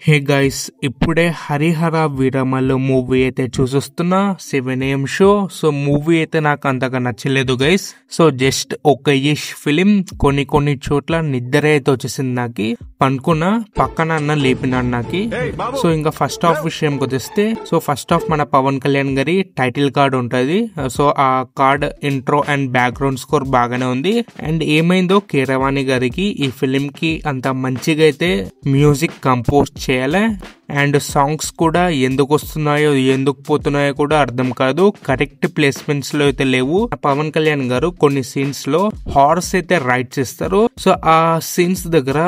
Hey guys, ఇప్పుడే Harihara Veeramallu movie అయితే చూసొస్తున్నా 7 AM show. So movie అయితే నాకు అంతగా నచ్చలేదు గైస్. సో జస్ట్ ఒక ఫిలిం. కొన్ని చోట్ల నిద్ర అయితే వచ్చేసింది నాకు. పనుకున్నా, పక్కన అన్న లేపినాడు నాకు. సో ఇంకా ఫస్ట్ హాఫ్ విషయంకి వచ్చేస్తే, సో ఫస్ట్ హాఫ్ మన పవన్ కళ్యాణ్ గారి టైటిల్ కార్డ్ ఉంటది. సో ఆ card intro and background score బాగానే ఉంది. అండ్ ఏమైందో కీరవాణి గారికి ఈ ఫిలిం కి అంత మంచిగా అయితే మ్యూజిక్ కంపోజ్ చేయాలి. అండ్ సాంగ్స్ కూడా ఎందుకు వస్తున్నాయో ఎందుకు పోతున్నాయో కూడా అర్థం కాదు. కరెక్ట్ ప్లేస్మెంట్స్ లో అయితే లేవు. పవన్ కళ్యాణ్ గారు కొన్ని సీన్స్ లో హార్స్ అయితే రైడ్ చేస్తారు. సో ఆ సీన్స్ దగ్గర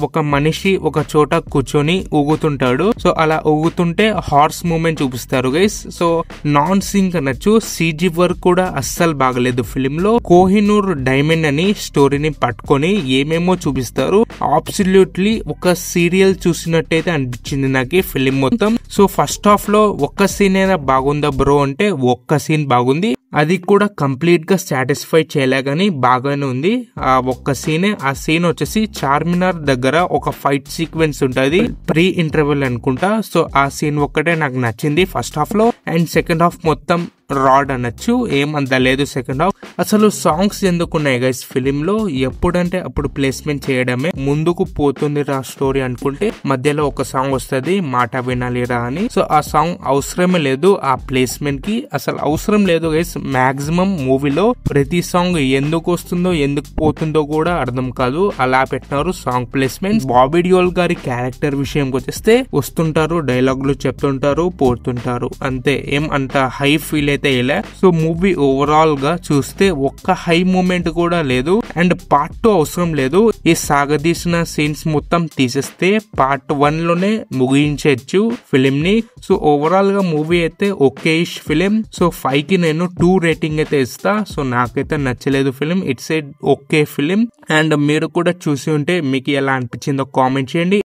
ఒక మనిషి ఒక చోట కూర్చొని ఊగుతుంటాడు. సో అలా ఊగుతుంటే హార్స్ మూమెంట్ చూపిస్తారు గైస్. సో నాన్ సింక్ అనొచ్చు. CG వర్క్ కూడా అస్సలు బాగలేదు ఫిలిం లో. కోహినూర్ డైమండ్ అని స్టోరీని పట్టుకొని ఏమేమో చూపిస్తారు. అబ్సల్యూట్లీ ఒక సీరియల్ చూసినట్టయితే అనిపించింది నాకు ఫిలిం మొత్తం. సో ఫస్ట్ హాఫ్ లో ఒక్క సీన్ అయినా బాగుందా బ్రో అంటే ఒక్క సీన్ బాగుంది. అది కూడా కంప్లీట్ గా సాటిస్ఫై చేయలే గానీ బాగానే ఉంది. ఆ ఒక్క సీనే. ఆ సీన్ వచ్చేసి చార్మినార్ దగ్గర ఒక ఫైట్ సీక్వెన్స్ ఉంటది, ప్రీ ఇంటర్వెల్ అనుకుంటా. సో ఆ సీన్ ఒక్కటే నాకు నచ్చింది ఫస్ట్ హాఫ్ లో. అండ్ సెకండ్ హాఫ్ మొత్తం రాడ్ అనొచ్చు, ఏమంత లేదు సెకండ్ హాఫ్. అసలు సాంగ్స్ ఎందుకున్నాయి గైస్ ఫిలిం లో? ఎప్పుడంటే అప్పుడు ప్లేస్మెంట్ చేయడమే. ముందుకు పోతుంది రా స్టోరీ అనుకుంటే మధ్యలో ఒక సాంగ్ వస్తుంది, మాట వినాలిరా అని. సో ఆ సాంగ్ అవసరమే లేదు. ఆ ప్లేస్మెంట్ కి అసలు అవసరం లేదు గైస్. మాక్సిమం మూవీలో ప్రతి సాంగ్ ఎందుకు వస్తుందో ఎందుకు పోతుందో కూడా అర్థం కాదు. అలా పెట్టినారు సాంగ్ ప్లేస్మెంట్. బాబీ డియోల్ గారి క్యారెక్టర్ విషయంకి వచ్చేస్తే వస్తుంటారు, డైలాగులు చెప్తుంటారు, పోతుంటారు, అంతే. ఏం అంత హై ఫీల్ అయితే ఇలా. సో మూవీ ఓవరాల్ గా చూస్తే ఒక్క హై మూమెంట్ కూడా లేదు. అండ్ పార్ట్ 2 అవసరం లేదు. ఈ సాగదీసిన సీన్స్ మొత్తం తీసేస్తే పార్ట్ 1 లోనే ముగించచ్చు ఫిలిం ని. సో ఓవరాల్ గా మూవీ అయితే ఓకే ఫిలిం. సో 5 కి నేను 2 రేటింగ్ అయితే ఇస్తా. సో నాకైతే నచ్చలేదు film. It's a okay film. And మీరు కూడా చూసి ఉంటే మీకు ఎలా అనిపించిందో కామెంట్ చేయండి.